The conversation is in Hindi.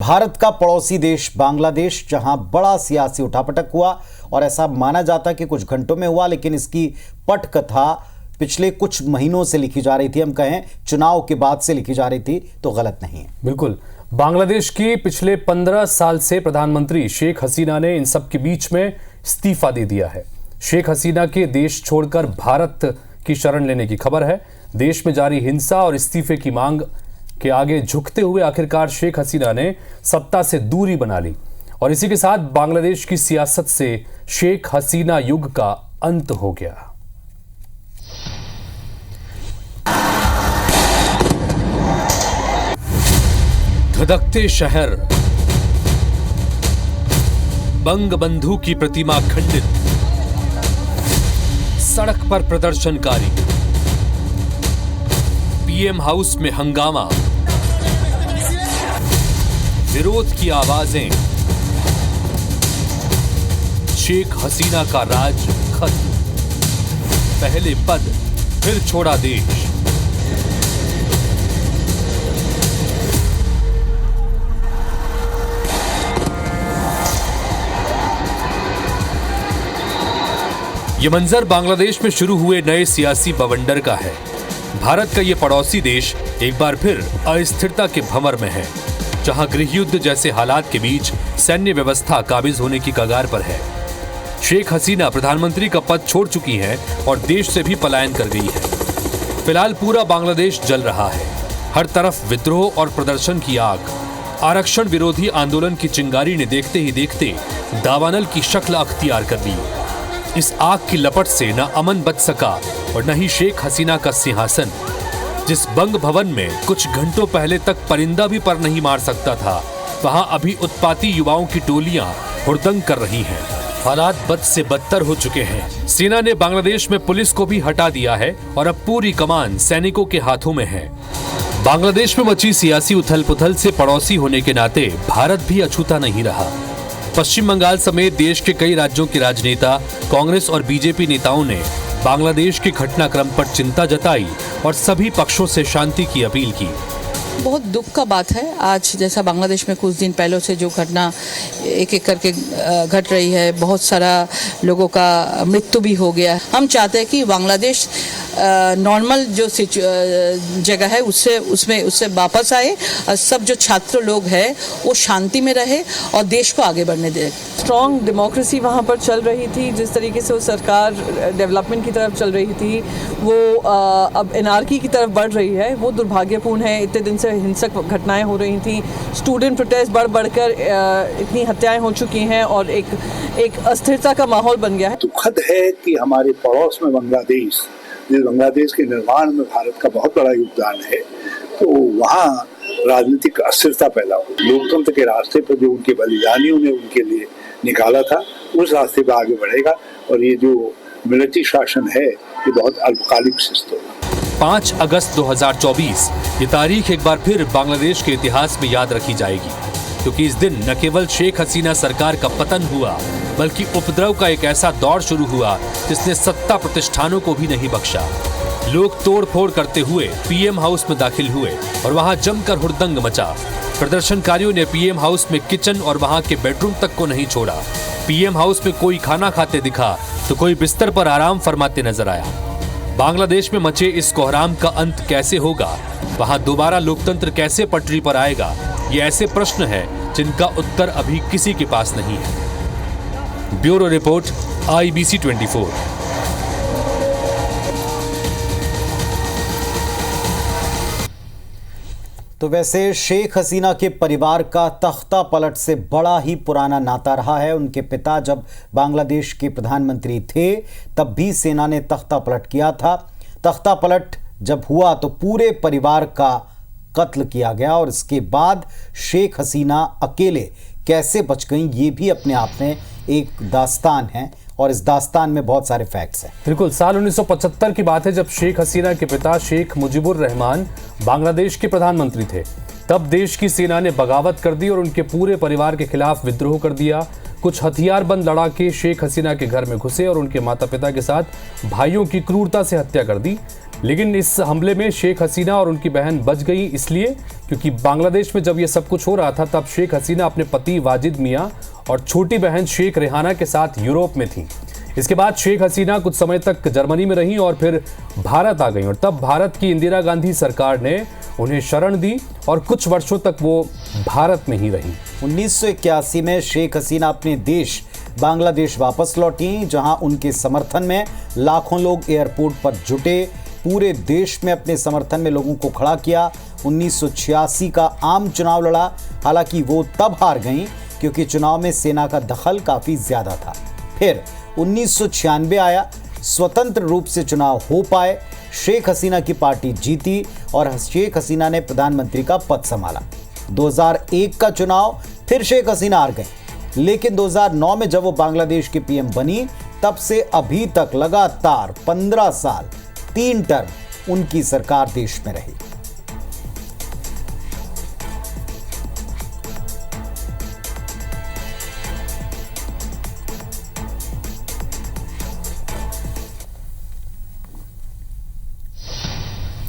भारत का पड़ोसी देश बांग्लादेश, जहां बड़ा सियासी उठापटक हुआ और ऐसा माना जाता कि कुछ घंटों में हुआ, लेकिन इसकी पटकथा पिछले कुछ महीनों से लिखी जा रही थी। हम कहें चुनाव के बाद से लिखी जा रही थी तो गलत नहीं है। बिल्कुल। बांग्लादेश की पिछले 15 साल से प्रधानमंत्री शेख हसीना ने इन सब के बीच में इस्तीफा दे दिया है। शेख हसीना के देश छोड़कर भारत की शरण लेने की खबर है। देश में जारी हिंसा और इस्तीफे की मांग के आगे झुकते हुए आखिरकार शेख हसीना ने सत्ता से दूरी बना ली और इसी के साथ बांग्लादेश की सियासत से शेख हसीना युग का अंत हो गया। धधकते शहर, बंगबंधु की प्रतिमा खंडित, सड़क पर प्रदर्शनकारी, पीएम हाउस में हंगामा, विरोध की आवाजें, शेख हसीना का राज खत्म, पहले पद फिर छोड़ा देश। यह मंजर बांग्लादेश में शुरू हुए नए सियासी बवंडर का है। भारत का यह पड़ोसी देश एक बार फिर अस्थिरता के भंवर में है, जहां गृह युद्ध जैसे हालात के बीच सैन्य व्यवस्था काबिज होने की कगार पर है। शेख हसीना प्रधानमंत्री का पद छोड़ चुकी हैं और देश से भी पलायन कर गई है। फिलहाल पूरा बांग्लादेश जल रहा है। हर तरफ विद्रोह और प्रदर्शन की आग। आरक्षण विरोधी आंदोलन की चिंगारी ने देखते ही देखते दावानल की शक्ल अख्तियार कर ली। इस आग की लपट से न अमन बच सका और न ही शेख हसीना का सिंहासन। जिस बंग भवन में कुछ घंटों पहले तक परिंदा भी पर नहीं मार सकता था, वहां अभी उत्पाती युवाओं की टोलियां हुड़दंग कर रही हैं। हालात बद से बदतर हो चुके हैं। सेना ने बांग्लादेश में पुलिस को भी हटा दिया है और अब पूरी कमान सैनिकों के हाथों में है। बांग्लादेश में मची सियासी उथल पुथल से पड़ोसी होने के नाते भारत भी अछूता नहीं रहा। पश्चिम बंगाल समेत देश के कई राज्यों के राजनेता, कांग्रेस और बीजेपी नेताओं ने बांग्लादेश के घटनाक्रम पर चिंता जताई और सभी पक्षों से शांति की अपील की। बहुत दुख का बात है। आज जैसा बांग्लादेश में कुछ दिन पहले से जो घटना एक एक करके घट रही है, बहुत सारा लोगों का मृत्यु भी हो गया। हम चाहते हैं कि बांग्लादेश नॉर्मल जो जगह है उससे वापस आए और सब जो छात्र लोग हैं वो शांति में रहे और देश को आगे बढ़ने दे। स्ट्रॉन्ग डेमोक्रेसी वहाँ पर चल रही थी। जिस तरीके से वो सरकार डेवलपमेंट की तरफ चल रही थी, वो अब एनार्की की तरफ बढ़ रही है। वो दुर्भाग्यपूर्ण है। इतने दिन से हिंसक घटनाएं हो रही थी। स्टूडेंट प्रोटेस्ट बढ़कर इतनी हत्याएं हो चुकी हैं और एक अस्थिरता का माहौल बन गया है। दुखद है कि हमारे पड़ोस में बांग्लादेश, जिस बांग्लादेश के निर्माण में भारत का बहुत बड़ा योगदान है, तो वहाँ राजनीतिक अस्थिरता पैदा हुई। लोकतंत्र के रास्ते पर जो उनके बलिदानियों ने उनके लिए निकाला था, उस रास्ते पर आगे बढ़ेगा और ये जो मिलिट्री शासन है ये बहुत अल्पकालिक शिष्ट होगा। 5 अगस्त 2024 ये तारीख एक बार फिर बांग्लादेश के इतिहास में याद रखी जाएगी, क्योंकि इस दिन न केवल शेख हसीना सरकार का पतन हुआ, बल्कि उपद्रव का एक ऐसा दौर शुरू हुआ जिसने सत्ता प्रतिष्ठानों को भी नहीं बख्शा। लोग तोड़फोड़ करते हुए पीएम हाउस में दाखिल हुए और वहां जमकर हुड़दंग मचा। प्रदर्शनकारियों ने पीएम हाउस में किचन और वहां के बेडरूम तक को नहीं छोड़ा। पीएम हाउस में कोई खाना खाते दिखा तो कोई बिस्तर पर आराम फरमाते नजर आया। बांग्लादेश में मचे इस कोहराम का अंत कैसे होगा, वहां दोबारा लोकतंत्र कैसे पटरी पर आएगा, ये ऐसे प्रश्न हैं जिनका उत्तर अभी किसी के पास नहीं है। Bureau report, IBC 24। तो वैसे शेख हसीना के परिवार का तख्ता पलट से बड़ा ही पुराना नाता रहा है। उनके पिता जब बांग्लादेश के प्रधानमंत्री थे तब भी सेना ने तख्ता पलट किया था। तख्ता पलट जब हुआ तो पूरे परिवार का कत्ल किया गया और इसके बाद शेख हसीना अकेले कैसे बच गईं, ये भी अपने आप में एक दास्तान है और इस दास्तान में बहुत सारे फैक्ट्स हैं। बिल्कुल। साल 1975 की बात है जब शेख हसीना के पिता शेख मुजीबुर रहमान बांग्लादेश के प्रधानमंत्री थे। तब देश की सेना ने बगावत कर दी और उनके पूरे परिवार के खिलाफ विद्रोह कर दिया। कुछ हथियारबंद लड़ाके शेख हसीना के घर में घुसे और उनके माता पिता के साथ भाइयों की क्रूरता से हत्या कर दी। लेकिन इस हमले में शेख हसीना और उनकी बहन बच गई, इसलिए क्योंकि बांग्लादेश में जब ये सब कुछ हो रहा था तब शेख हसीना अपने पति वाजिद मियां और छोटी बहन शेख रेहाना के साथ यूरोप में थी। इसके बाद शेख हसीना कुछ समय तक जर्मनी में रहीं और फिर भारत आ गईं और तब भारत की इंदिरा गांधी सरकार ने उन्हें शरण दी और कुछ वर्षों तक वो भारत में ही रहीं। 1981 में शेख हसीना अपने देश बांग्लादेश वापस लौटी, जहां उनके समर्थन में लाखों लोग एयरपोर्ट पर जुटे, पूरे देश में अपने समर्थन में लोगों को खड़ा किया। 1986 का आम चुनाव लड़ा, हालांकि वो तब हार गईं क्योंकि चुनाव में सेना का दखल काफ़ी ज़्यादा था। फिर 1996 आया, स्वतंत्र रूप से चुनाव हो पाए, शेख हसीना की पार्टी जीती और शेख हसीना ने प्रधानमंत्री का पद संभाला। 2001 का चुनाव, फिर शेख हसीना हार गई, लेकिन 2009 में जब वो बांग्लादेश की पीएम बनी तब से अभी तक लगातार 15 साल 3 टर्म उनकी सरकार देश में रही।